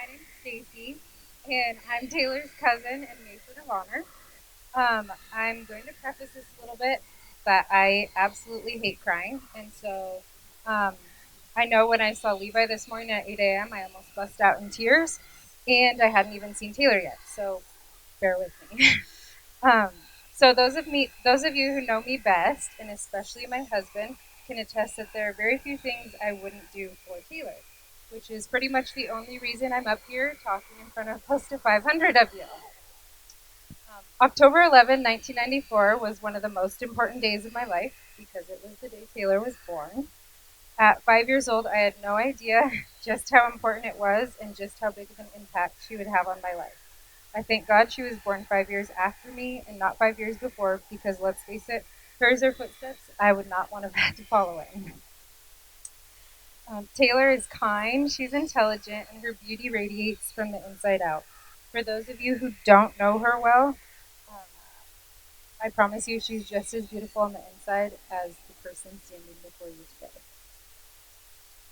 My name's Stacy, and I'm Taylor's cousin and matron of honor. I'm going to preface this a little bit that I absolutely hate crying, and so um, I know when I saw Levi this morning at 8 a.m., I almost bust out in tears, and I hadn't even seen Taylor yet, so bear with me. um, so those of you who know me best, and especially my husband, can attest that there are very few things I wouldn't do for Taylor, which is pretty much the only reason I'm up here talking in front of close to 500 of you. October 11, 1994 was one of the most important days of my life because it was the day Taylor was born. At 5 years old, I had no idea just how important it was and just how big of an impact she would have on my life. I thank God she was born 5 years after me and not 5 years before because let's face it, hers are footsteps I would not want to have had to follow in. Taylor is kind, she's intelligent, and her beauty radiates from the inside out. For those of you who don't know her well, um, I promise you she's just as beautiful on the inside as the person standing before you today.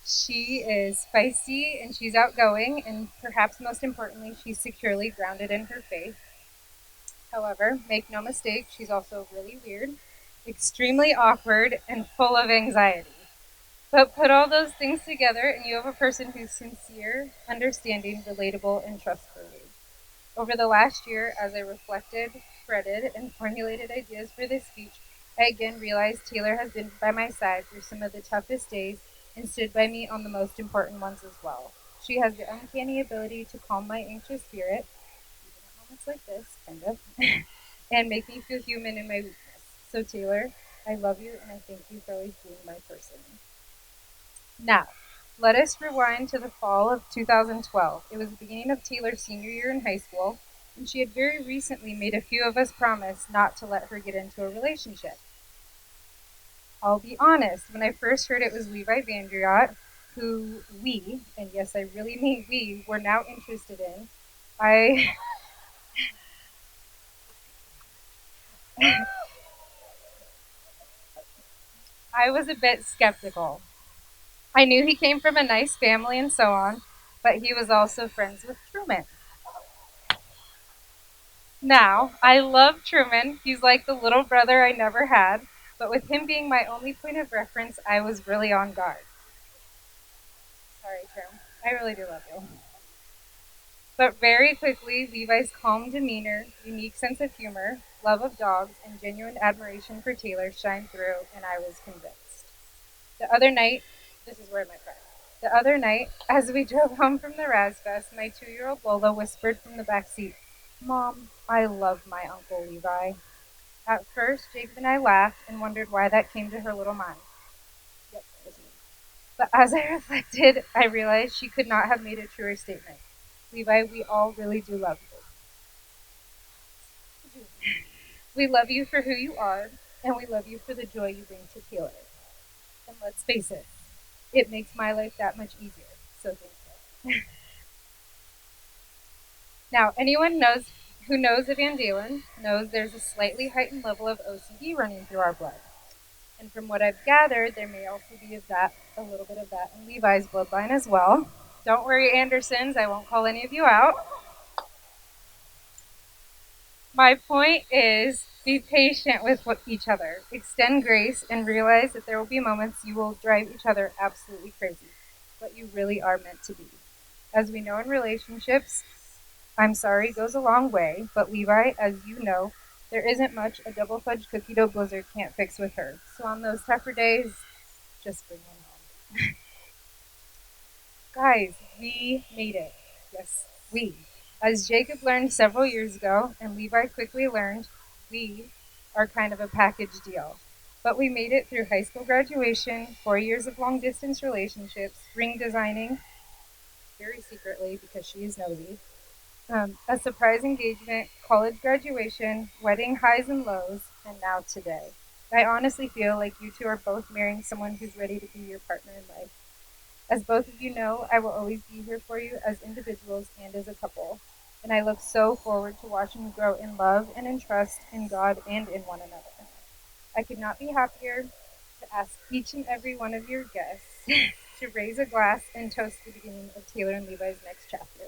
She is feisty and she's outgoing, and perhaps most importantly, she's securely grounded in her faith. However, make no mistake, she's also really weird, extremely awkward, and full of anxiety. But put all those things together, and you have a person who's sincere, understanding, relatable, and trustworthy. Over the last year, as I reflected, fretted, and formulated ideas for this speech, I again realized Taylor has been by my side through some of the toughest days and stood by me on the most important ones as well. She has the uncanny ability to calm my anxious spirit, even at moments like this, kind of, and make me feel human in my weakness. So, Taylor, I love you and I thank you for always being my person. Now, let us rewind to the fall of 2012. It was the beginning of Taylor's senior year in high school, and she had very recently made a few of us promise not to let her get into a relationship. I'll be honest, when I first heard it was Levi VanderYacht, who we, and yes, I really mean we, were now interested in, I I was a bit skeptical. I knew he came from a nice family and so on, but he was also friends with Truman. Now, I love Truman. He's like the little brother I never had, but with him being my only point of reference, I was really on guard. Sorry, Trum. I really do love you. But very quickly, Levi's calm demeanor, unique sense of humor, love of dogs, and genuine admiration for Taylor shined through, and I was convinced. The other night, this is where I might cry. The other night, as we drove home from the Raz Fest, my 2-year-old Lola whispered from the back seat, "Mom, I love my Uncle Levi." At first, Jacob and I laughed and wondered why that came to her little mind. Yep, that was me. But as I reflected, I realized she could not have made a truer statement. Levi, we all really do love you. We love you for who you are, and we love you for the joy you bring to Taylor. And let's face it, it makes my life that much easier. So thank you. Now, anyone who knows of Van Dalen knows there's a slightly heightened level of OCD running through our blood. And from what I've gathered, there may also be a little bit of that in Levi's bloodline as well. Don't worry, Andersons, I won't call any of you out. My point is be patient with each other, extend grace, and realize that there will be moments you will drive each other absolutely crazy, but you really are meant to be. As we know in relationships, I'm sorry goes a long way, but Levi, as you know, there isn't much a double fudge cookie dough blizzard can't fix with her. So on those tougher days, just bring one home. Guys, we made it. Yes, we. As Jacob learned several years ago, and Levi quickly learned, we are kind of a package deal. But we made it through high school graduation, 4 years of long distance relationships, ring designing, very secretly because she is nosy, a surprise engagement, college graduation, wedding highs and lows, and now today. I honestly feel like you two are both marrying someone who's ready to be your partner in life. As both of you know, I will always be here for you as individuals and as a couple. And I look so forward to watching you grow in love and in trust in God and in one another. I could not be happier to ask each and every one of your guests to raise a glass and toast the beginning of Taylor and Levi's next chapter.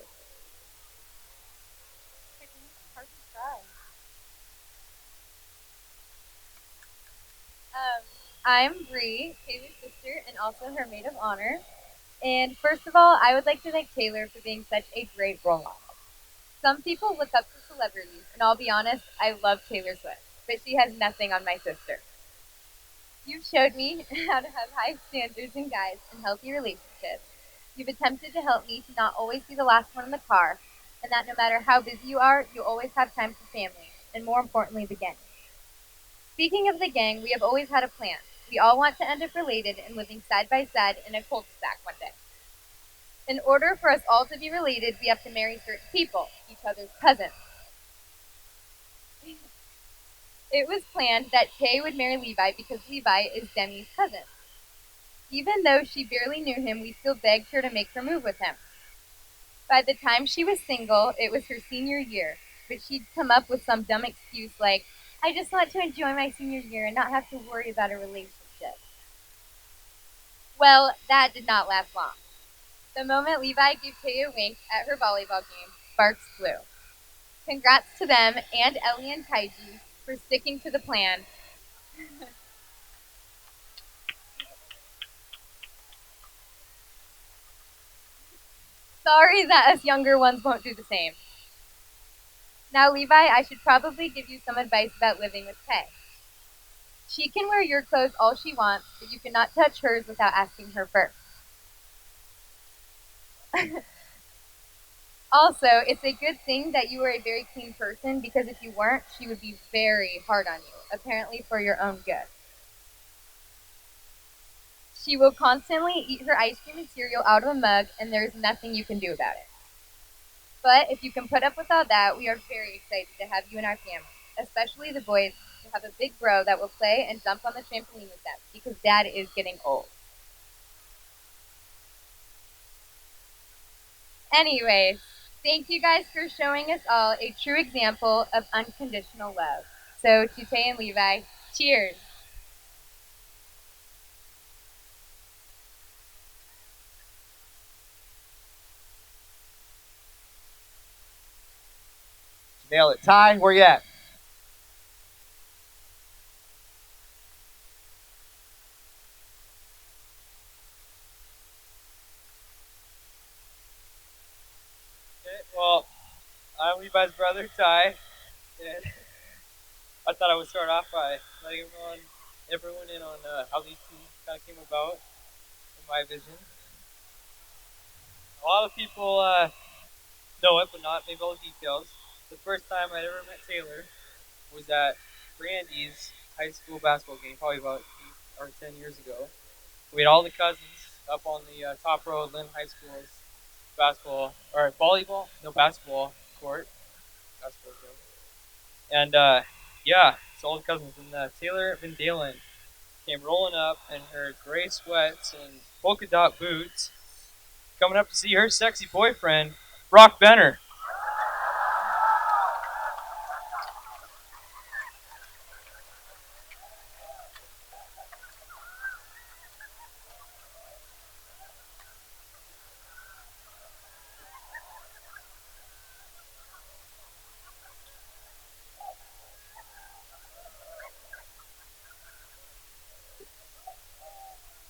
I'm Bree, Taylor's sister, and also her maid of honor. And first of all, I would like to thank Taylor for being such a great role model. Some people look up to celebrities, and I'll be honest, I love Taylor Swift, but she has nothing on my sister. You've showed me how to have high standards in guys and healthy relationships. You've attempted to help me to not always be the last one in the car, and that no matter how busy you are, you always have time for family, and more importantly, the gang. Speaking of the gang, we have always had a plan. We all want to end up related and living side by side in a cul-de-sac one day. In order for us all to be related, we have to marry certain people, each other's cousins. It was planned that Tay would marry Levi because Levi is Demi's cousin. Even though she barely knew him, we still begged her to make her move with him. By the time she was single, it was her senior year, but she'd come up with some dumb excuse like, I just want to enjoy my senior year and not have to worry about a relationship. Well, that did not last long. The moment Levi gave Tay a wink at her volleyball game, sparks flew. Congrats to them and Ellie and Taiji for sticking to the plan. Sorry that us younger ones won't do the same. Now, Levi, I should probably give you some advice about living with Tay. She can wear your clothes all she wants, but you cannot touch hers without asking her first. Also, it's a good thing that you are a very clean person because if you weren't, she would be very hard on you, apparently for your own good. She will constantly eat her ice cream and cereal out of a mug, and there's nothing you can do about it. But if you can put up with all that, we are very excited to have you in our family, especially the boys who have a big bro that will play and jump on the trampoline with them because dad is getting old. Anyways, thank you guys for showing us all a true example of unconditional love. So, to Tay and Levi, cheers. Nail it. Ty, where you at? Okay, well, I'm Levi's brother, Ty, and I thought I would start off by letting everyone in on how these two kind of came about in my vision. A lot of people know it, but not maybe all the details. The first time I ever met Taylor was at Brandy's high school basketball game, probably about 8 or 10 years ago. We had all the cousins up on the top row of Lynn High School's basketball or volleyball, no basketball court, basketball gym. And yeah, it's all the cousins. And Taylor Van Dalen came rolling up in her gray sweats and polka dot boots, coming up to see her sexy boyfriend, Brock Benner.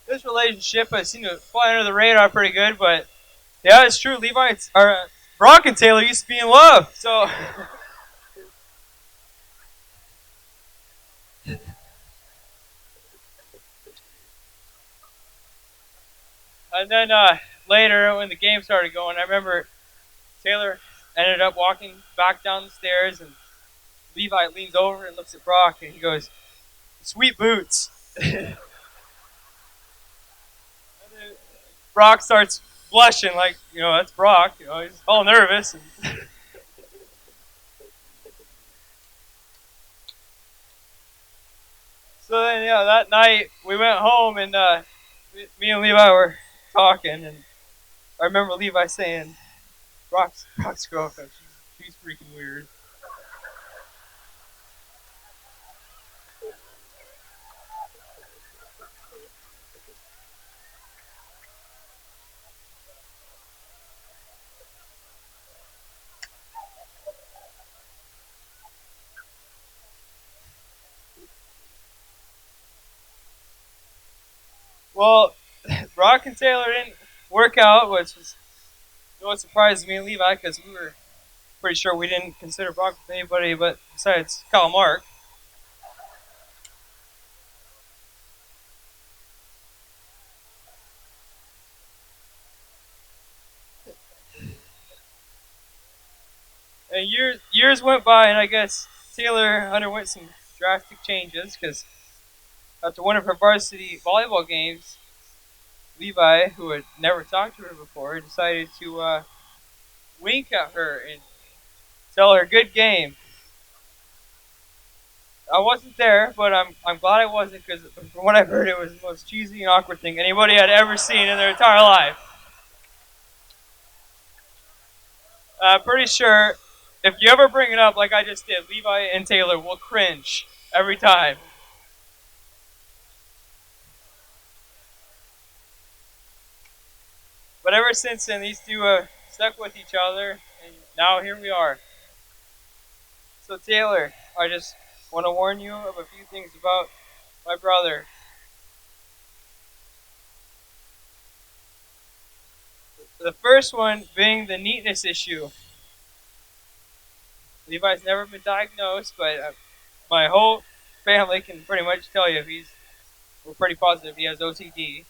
This relationship has seemed to fly under the radar pretty good, but yeah, it's true. Brock and Taylor used to be in love. So, and then later when the game started going, I remember Taylor ended up walking back down the stairs, and Levi leans over and looks at Brock, and he goes, "Sweet boots." Brock starts blushing like, that's Brock. He's all nervous. And so then, that night we went home and me and Levi were talking, and I remember Levi saying, Brock's girlfriend, she's freaking weird. Well, Brock and Taylor didn't work out, which was what surprised me and Levi because we were pretty sure we didn't consider Brock with anybody but besides Kyle Mark. And years went by, and I guess Taylor underwent some drastic changes because after one of her varsity volleyball games, Levi, who had never talked to her before, decided to wink at her and tell her good game. I wasn't there, but I'm glad I wasn't because from what I've heard, it was the most cheesy and awkward thing anybody had ever seen in their entire life. I'm pretty sure if you ever bring it up like I just did, Levi and Taylor will cringe every time. But ever since then, these two stuck with each other, and now here we are. So Taylor, I just want to warn you of a few things about my brother. The first one being the neatness issue. Levi's never been diagnosed, but my whole family can pretty much tell you we're pretty positive he has OCD.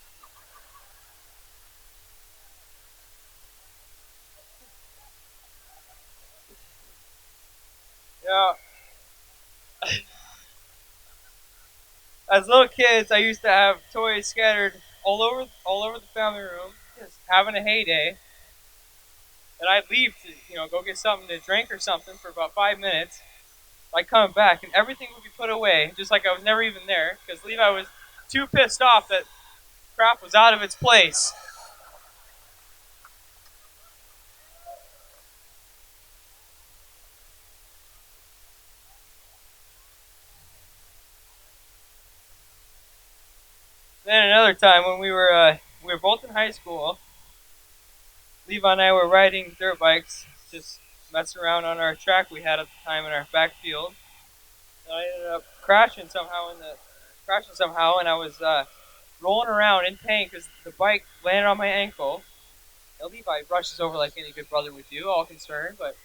Yeah, as little kids, I used to have toys scattered all over the family room, just having a heyday. And I'd leave to go get something to drink or something for about 5 minutes. I'd come back and everything would be put away, just like I was never even there, because Levi was too pissed off that crap was out of its place. Then another time when we were both in high school, Levi and I were riding dirt bikes, just messing around on our track we had at the time in our backfield. And I ended up crashing somehow, and I was rolling around in pain because the bike landed on my ankle. And Levi rushes over like any good brother would do, all concerned, but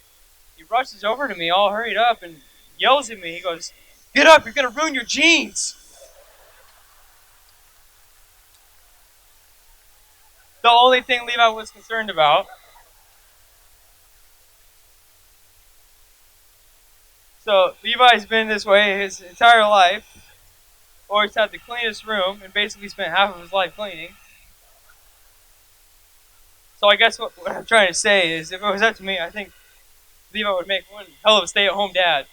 he rushes over to me, all hurried up, and yells at me. He goes, "Get up! You're gonna ruin your jeans." The only thing Levi was concerned about. So Levi's been this way his entire life. Always had the cleanest room and basically spent half of his life cleaning. So I guess what I'm trying to say is, if it was up to me, I think Levi would make one hell of a stay-at-home dad.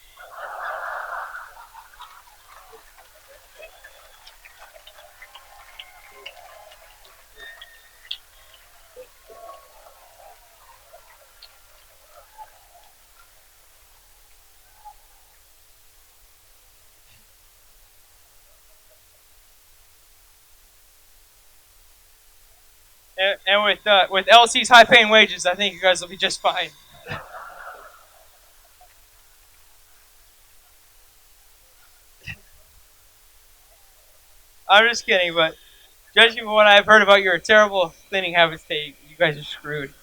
And with LC's high-paying wages, I think you guys will be just fine. I'm just kidding, but judging from what I've heard about your terrible cleaning habits, you guys are screwed.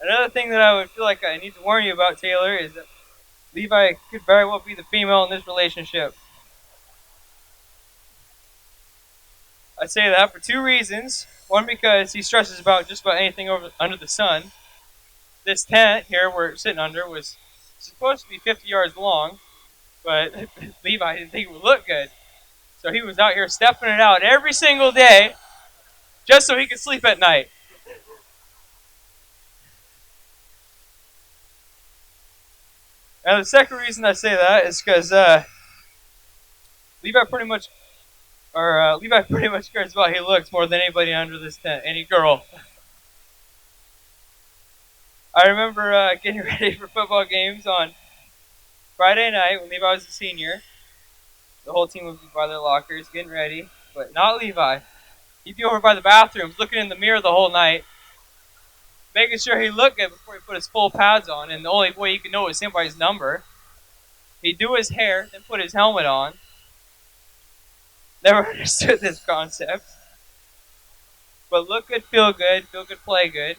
Another thing that I would feel like I need to warn you about, Taylor, is that Levi could very well be the female in this relationship. I say that for two reasons. One, because he stresses about just about anything under the sun. This tent here we're sitting under was supposed to be 50 yards long, but Levi didn't think it would look good. So he was out here stepping it out every single day just so he could sleep at night. And the second reason I say that is because Levi pretty much, Levi pretty much cares about how he looks more than anybody under this tent, any girl. I remember getting ready for football games on Friday night when Levi was a senior. The whole team would be by their lockers getting ready, but not Levi. He'd be over by the bathrooms looking in the mirror the whole night, making sure he looked good before he put his full pads on, and the only way you could know it was him by his number. He'd do his hair, then put his helmet on. Never understood this concept. But look good, feel good, play good.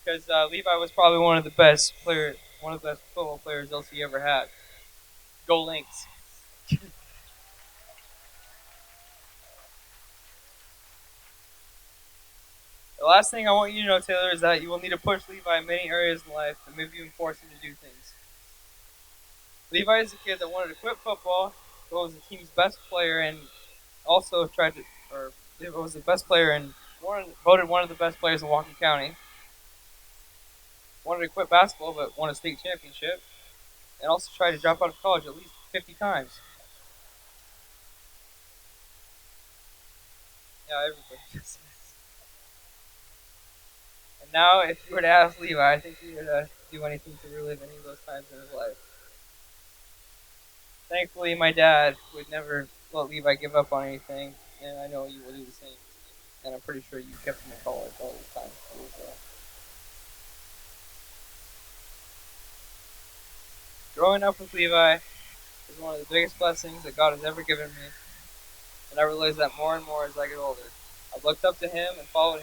Because Levi was probably one of the best football players LC ever had. Go Lynx! The last thing I want you to know, Taylor, is that you will need to push Levi in many areas in life and maybe even force him to do things. Levi is a kid that wanted to quit football, but was the team's best player and also tried to, or it was the best player and voted one of the best players in Waukegan County. Wanted to quit basketball, but won a state championship, and also tried to drop out of college at least 50 times. Yeah, everybody does this. And now, if you were to ask Levi, I think he would do anything to relive any of those times in his life. Thankfully, my dad would never let Levi give up on anything, and I know you will do the same. And I'm pretty sure you kept him in college all this time. Growing up with Levi is one of the biggest blessings that God has ever given me, and I realize that more and more as I get older. I've looked up to him, followed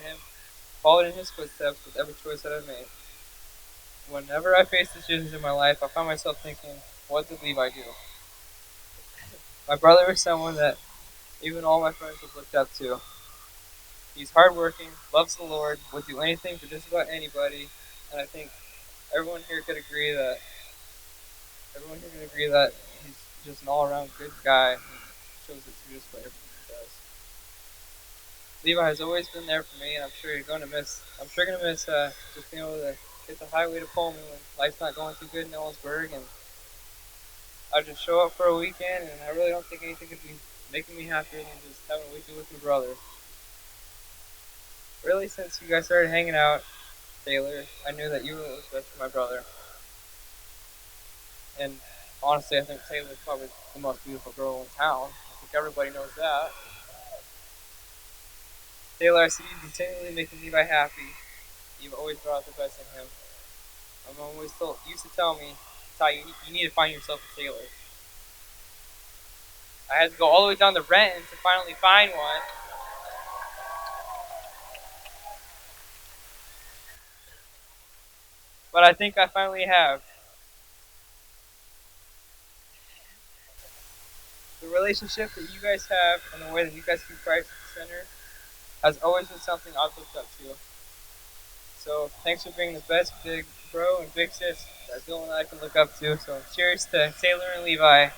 in his footsteps with every choice that I've made. Whenever I face decisions in my life, I find myself thinking, what did Levi do? My brother is someone that even all my friends have looked up to. He's hardworking, loves the Lord, would do anything for just about anybody, and I think everyone here could agree that everyone here could agree that he's just an all-around good guy and shows it through just about everything he does. Levi has always been there for me, and I'm sure you're going to miss. I'm sure going to miss just being able to hit the highway to Pullman when life's not going too good in Ellensburg, and I just show up for a weekend, and I really don't think anything could be making me happier than just having a weekend with my brother. Really, since you guys started hanging out, Taylor, I knew that you were what was best for my brother. And honestly, I think Taylor's probably the most beautiful girl in town. I think everybody knows that. Taylor, I see you continually making Levi happy. You've always brought out the best in him. My mom always used to tell me, Ty, you need to find yourself a Taylor. I had to go all the way down to Renton to finally find one. But I think I finally have. The relationship that you guys have and the way that you guys keep Christ at the center has always been something I've looked up to. So thanks for being the best big bro and big sis that Dylan and I can look up to. So cheers to Taylor and Levi.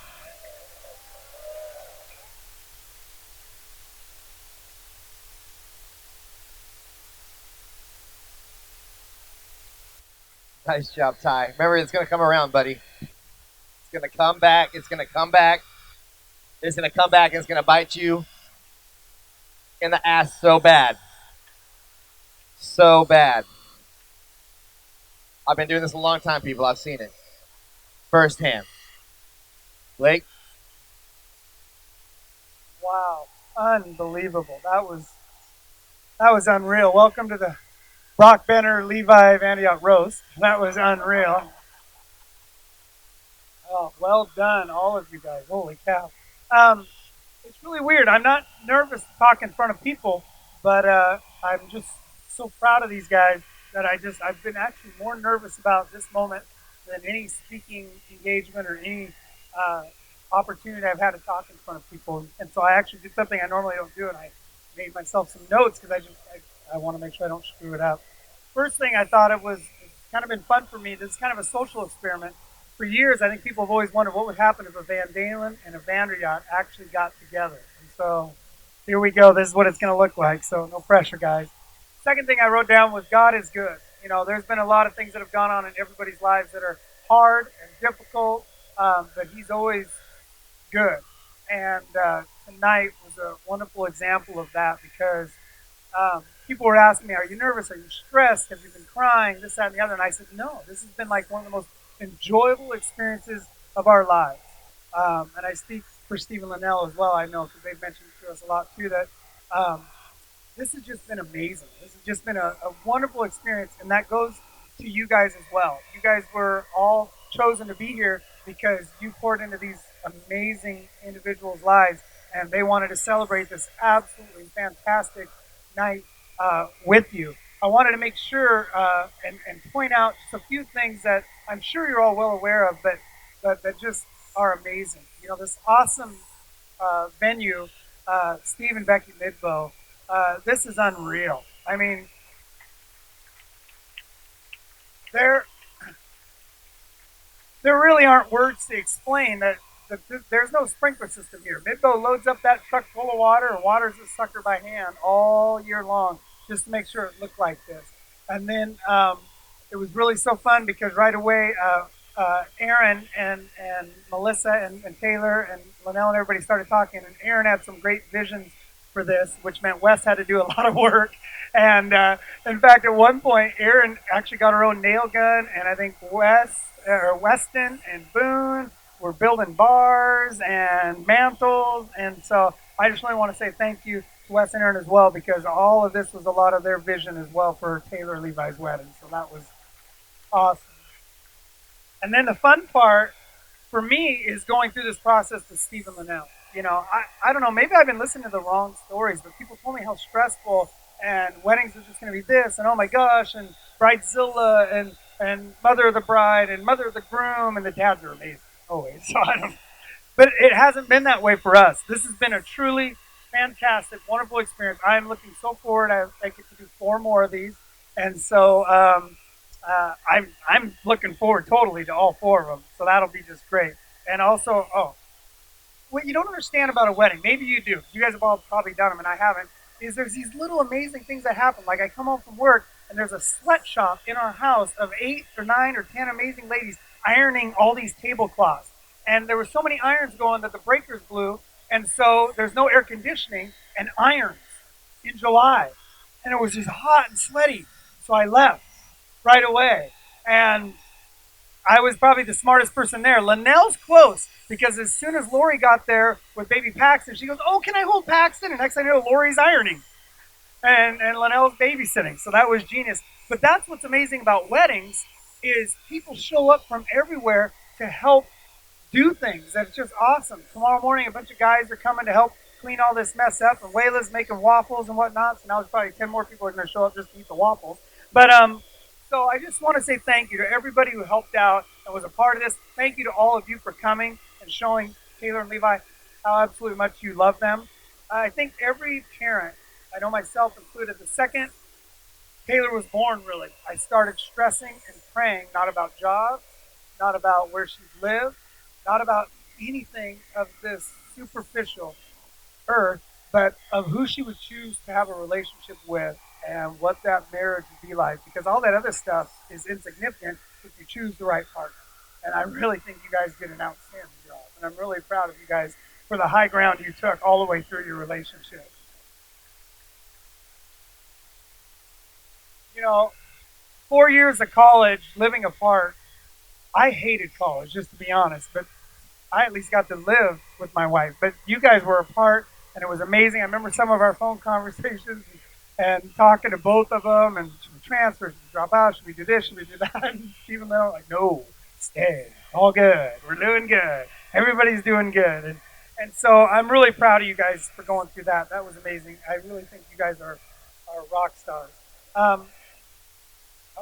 Nice job, Ty. Remember, it's going to come around, buddy. It's going to come back. It's going to come back. It's going to come back and it's going to bite you in the ass so bad. So bad. I've been doing this a long time, people. I've seen it firsthand. Blake? Wow, unbelievable! That was unreal. Welcome to the Brock Benner Levi VanderYacht roast. That was unreal. Oh, well done, all of you guys. Holy cow! Um, it's really weird. I'm not nervous to talk in front of people, but I'm just so proud of these guys that I've been actually more nervous about this moment than any speaking engagement or any uh, opportunity I've had to talk in front of people. And so I actually did something I normally don't do, and I made myself some notes because I want to make sure I don't screw it up. First thing I thought it was it's kind of been fun for me. This is kind of a social experiment. For years, I think people have always wondered what would happen if a Van Dalen and a VanderYacht actually got together. And so here we go. This is what it's going to look like. So no pressure, guys. Second thing I wrote down was God is good. You know, there's been a lot of things that have gone on in everybody's lives that are hard and difficult, but He's always good. And tonight was a wonderful example of that because people were asking me, "Are you nervous? Are you stressed? Have you been crying? This, that, and the other." And I said, "No, this has been like one of the most enjoyable experiences of our lives." And I speak for Stephen Linnell as well. I know because they've mentioned to us a lot too that um, this has just been amazing. This has just been a wonderful experience, and that goes to you guys as well. You guys were all chosen to be here because you poured into these amazing individuals' lives, and they wanted to celebrate this absolutely fantastic night with you. I wanted to make sure and point out just a few things that I'm sure you're all well aware of, but that just are amazing. You know, this awesome venue, Steve and Becky Midbow. This is unreal. I mean, there there really aren't words to explain that there's no sprinkler system here. Midbow loads up that truck full of water and waters this sucker by hand all year long just to make sure it looked like this. And then it was really so fun because right away, Aaron and Melissa and Taylor and Linnell and everybody started talking. And Aaron had some great visions for this, which meant Wes had to do a lot of work. And in fact, at one point, Aaron actually got her own nail gun, and I think Weston and Boone were building bars and mantles. And so I just really want to say thank you to Wes and Aaron as well, because all of this was a lot of their vision as well for Taylor and Levi's wedding. So that was awesome. And then the fun part for me is going through this process to Stephen Linnell. You know, I don't know, maybe I've been listening to the wrong stories, but people told me how stressful and weddings are just going to be this, and oh my gosh, and Bridezilla, and mother of the bride, and mother of the groom, and the dads are amazing always. So I don't, but it hasn't been that way for us. This has been a truly fantastic, wonderful experience. I'm looking so forward. I get to do 4 more of these, and so I'm looking forward totally to all 4 of them. So that'll be just great. And also, what you don't understand about a wedding, maybe you do. You guys have all probably done them, and I haven't. Is there's these little amazing things that happen. Like I come home from work, and there's a sweatshop in our house of 8 or 9 or 10 amazing ladies ironing all these tablecloths. And there were so many irons going that the breakers blew, and so there's no air conditioning and irons in July, and it was just hot and sweaty. So I left right away, and I was probably the smartest person there. Linnell's close because as soon as Lori got there with baby Paxton, she goes, "Oh, can I hold Paxton?" And next thing I know, Lori's ironing and Linnell's babysitting. So that was genius. But that's what's amazing about weddings is people show up from everywhere to help do things. That's just awesome. Tomorrow morning, a bunch of guys are coming to help clean all this mess up, and Wayla's making waffles and whatnot. So now there's probably 10 more people who are going to show up just to eat the waffles. But so I just want to say thank you to everybody who helped out and was a part of this. Thank you to all of you for coming and showing Taylor and Levi how absolutely much you love them. I think every parent, I know myself included, the second Taylor was born, really, I started stressing and praying not about jobs, not about where she lived, not about anything of this superficial earth, but of who she would choose to have a relationship with and what that marriage would be like. Because all that other stuff is insignificant if you choose the right partner. And I really think you guys did an outstanding job. And I'm really proud of you guys for the high ground you took all the way through your relationship. You know, 4 years of college, living apart, I hated college, just to be honest. But I at least got to live with my wife. But you guys were apart, and it was amazing. I remember some of our phone conversations and talking to both of them, and should we transfer, should we drop out, should we do this, should we do that? And even though, like, no, stay, all good, we're doing good, everybody's doing good. And so I'm really proud of you guys for going through that. That was amazing. I really think you guys are rock stars. I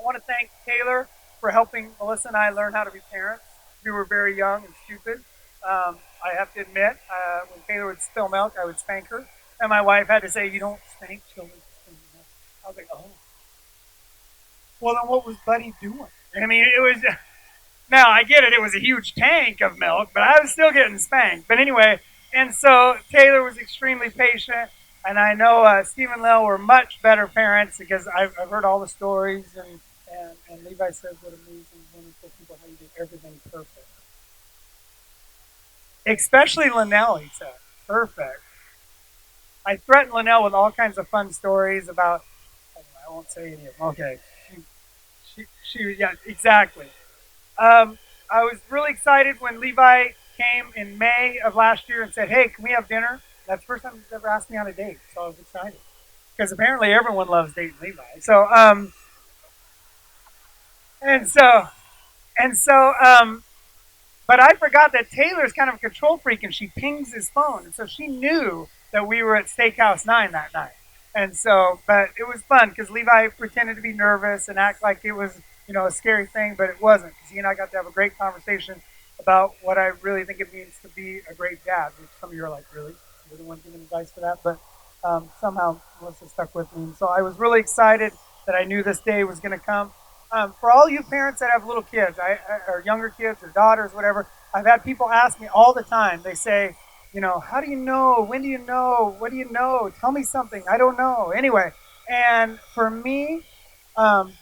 want to thank Taylor for helping Melissa and I learn how to be parents. We were very young and stupid. I have to admit, when Taylor would spill milk, I would spank her. And my wife had to say, "You don't spank children." I was like, "Oh." Well, then what was Buddy doing? I mean, it was. Now, I get it. It was a huge tank of milk, but I was still getting spanked. But anyway, and so Taylor was extremely patient. And I know Steve and Lil were much better parents because I've heard all the stories. And Levi says, "What amazing, wonderful people, how you did everything perfect." Especially Linnell, he said. Perfect. I threatened Linnell with all kinds of fun stories about, I won't say any of them. Okay. Yeah, exactly. I was really excited when Levi came in May of last year and said, "Hey, can we have dinner?" That's the first time he's ever asked me on a date, so I was excited. Because apparently everyone loves dating Levi. So, and so, and so, But I forgot that Taylor's kind of a control freak, and she pings his phone, and so she knew that we were at Steakhouse 9 that night. And so, but it was fun because Levi pretended to be nervous and act like it was, a scary thing, but it wasn't. Because he and I got to have a great conversation about what I really think it means to be a great dad. Which some of you are like, really? You're the one giving advice for that, but somehow Melissa stuck with me. And so I was really excited that I knew this day was going to come. For all you parents that have little kids, or younger kids, or daughters, whatever, I've had people ask me all the time. They say, how do you know? When do you know? What do you know? Tell me something. I don't know. Anyway, and for me, um,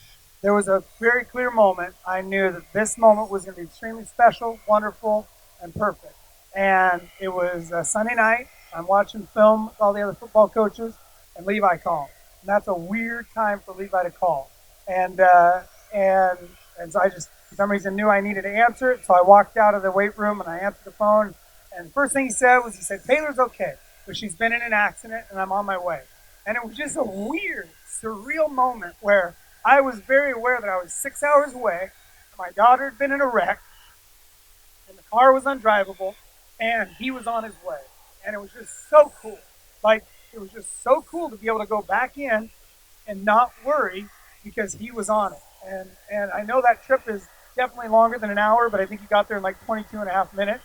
there was a very clear moment. I knew that this moment was going to be extremely special, wonderful, and perfect. And it was a Sunday night. I'm watching film with all the other football coaches, and Levi called. And that's a weird time for Levi to call. And and and so I just for some reason knew I needed to answer it. So I walked out of the weight room and I answered the phone. And the first thing he said was, he said, "Taylor's okay, but she's been in an accident and I'm on my way." And it was just a weird, surreal moment where I was very aware that I was 6 hours away. My daughter had been in a wreck, and the car was undrivable, and he was on his way. And it was just so cool. Like, it was just so cool to be able to go back in and not worry because he was on it. And I know that trip is definitely longer than an hour, but I think he got there in like 22 and a half minutes.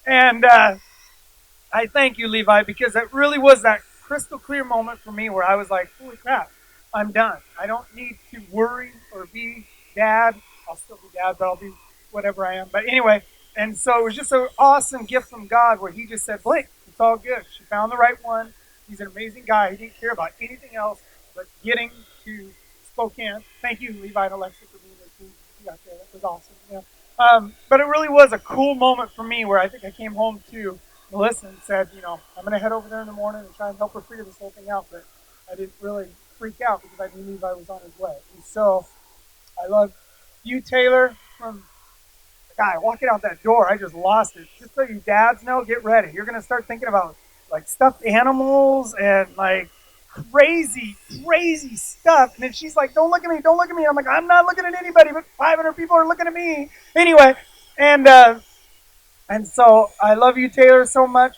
And I thank you, Levi, because it really was that crystal clear moment for me where I was like, holy crap, I'm done. I don't need to worry or be dad. I'll still be dad, but I'll be whatever I am. But anyway, and so it was just an awesome gift from God where he just said, Blake, it's all good. She found the right one. He's an amazing guy. He didn't care about anything else but getting to Spokane. Thank you, Levi and Alexa, for being there too. You got there. That was awesome. Yeah. But it really was a cool moment for me where I think I came home to Melissa and said, I'm going to head over there in the morning and try and help her figure this whole thing out. But I didn't really freak out because I knew Levi was on his way. And so I love you, Taylor, from the guy walking out that door. I just lost it. Just so you dads know, get ready. You're going to start thinking about like stuffed animals and like crazy, crazy stuff. And then she's like, don't look at me, don't look at me. I'm like, I'm not looking at anybody, but 500 people are looking at me. Anyway, and and so I love you, Taylor, so much.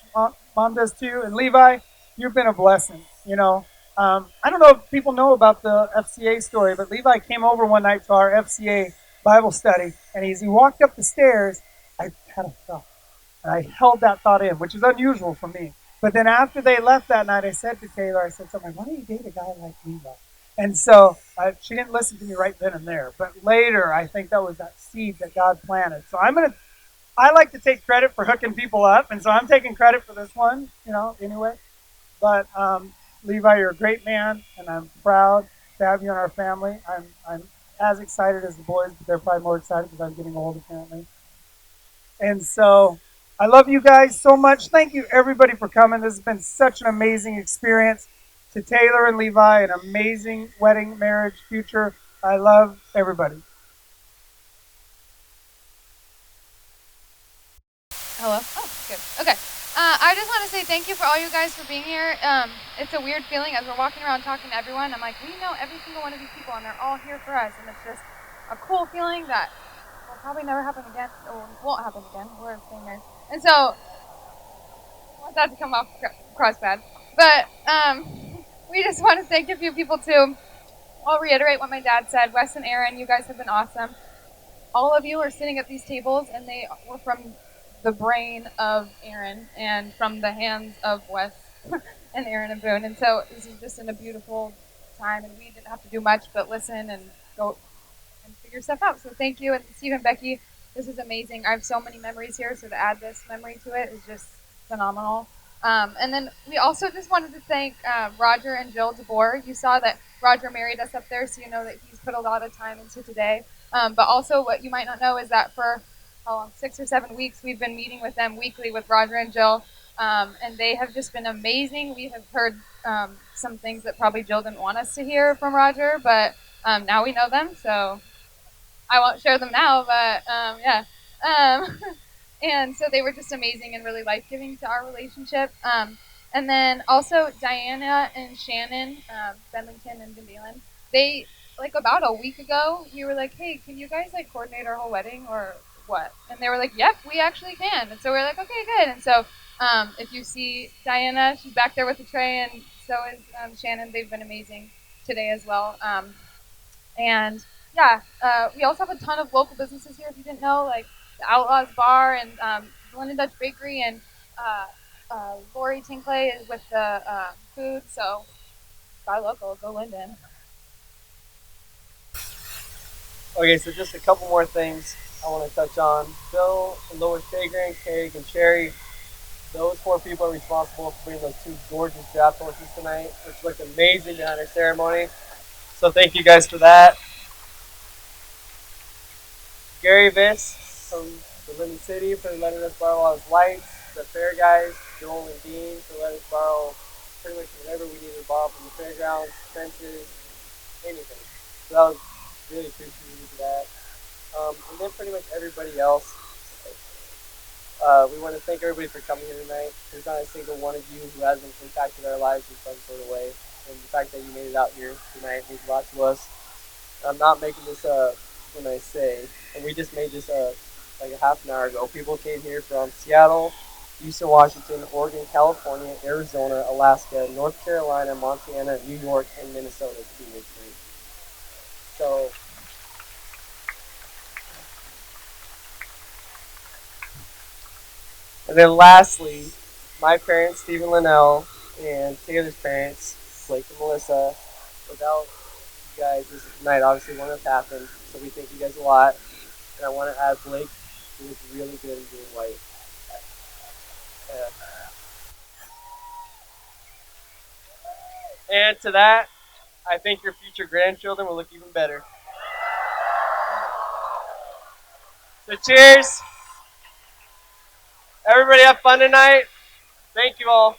Mom does too. And Levi, you've been a blessing. I don't know if people know about the FCA story, but Levi came over one night to our FCA Bible study, and as he walked up the stairs, I had a thought. And I held that thought in, which is unusual for me. But then after they left that night, I said to Taylor, I said something, why don't you date a guy like Levi? And so she didn't listen to me right then and there. But later, I think that was that seed that God planted. So I like to take credit for hooking people up. And so I'm taking credit for this one, anyway. But Levi, you're a great man, and I'm proud to have you in our family. I'm as excited as the boys, but they're probably more excited because I'm getting old, apparently. And so I love you guys so much. Thank you, everybody, for coming. This has been such an amazing experience. To Taylor and Levi, an amazing wedding, marriage, future. I love everybody. Hello? Oh, good. Okay. I just want to say thank you for all you guys for being here. It's a weird feeling as we're walking around talking to everyone. I'm like, we know every single one of these people, and they're all here for us. And it's just a cool feeling that will probably never happen again, or won't happen again. We're staying there. And so, I want that to come off cross bad. But we just want to thank a few people too. I'll reiterate what my dad said. Wes and Aaron, you guys have been awesome. All of you are sitting at these tables, and they were from the brain of Aaron and from the hands of Wes and Aaron and Boone. And so this is just in a beautiful time, and we didn't have to do much but listen and go and figure stuff out. So thank you. And Steve and Becky, this is amazing. I have so many memories here, so to add this memory to it is just phenomenal. And then we also just wanted to thank Roger and Jill DeBoer. You saw that Roger married us up there, so you know that he's put a lot of time into today. But also what you might not know is that for 6 or 7 weeks, we've been meeting with them weekly with Roger and Jill, and they have just been amazing. We have heard some things that probably Jill didn't want us to hear from Roger, but now we know them, so I won't share them now, but yeah. And so they were just amazing and really life-giving to our relationship. And then also Diana and Shannon, Bedlington and Van Dalen, they, like about a week ago, we were like, hey, can you guys like coordinate our whole wedding or what? And they were like, yep, we actually can. And so we're like, okay, good. And so if you see Diana, she's back there with the tray, and so is Shannon. They've been amazing today as well. And yeah, we also have a ton of local businesses here. If you didn't know, like the Outlaws Bar and London Dutch Bakery and Lori Tinkley is with the food. So buy local, go Linden. Okay, so just a couple more things I want to touch on. Bill and Lois Fagrin, Craig, and Sherry, those 4 people are responsible for bringing those 2 gorgeous draft horses tonight, which looked amazing behind our ceremony. So thank you guys for that. Gary Viss from the Linden City for letting us borrow all his lights. The fair guys, Joel and Dean, for letting us borrow pretty much whatever we needed to borrow from the fairgrounds, fences, anything. So that was really appreciative for that. And then pretty much everybody else. We want to thank everybody for coming here tonight. There's not a single one of you who hasn't impacted our lives in some sort of way. And the fact that you made it out here tonight means a lot to us. I'm not making this when I say, and we just made this like a half an hour ago. People came here from Seattle, Eastern Washington, Oregon, California, Arizona, Alaska, North Carolina, Montana, New York, and Minnesota to be here tonight. So and then lastly, my parents, Stephen Linnell, and Taylor's parents, Blake and Melissa. Without you guys, this night obviously wouldn't have happened. So we thank you guys a lot. And I want to add Blake, who was really good in being white. And to that, I think your future grandchildren will look even better. So cheers. Everybody have fun tonight. Thank you all.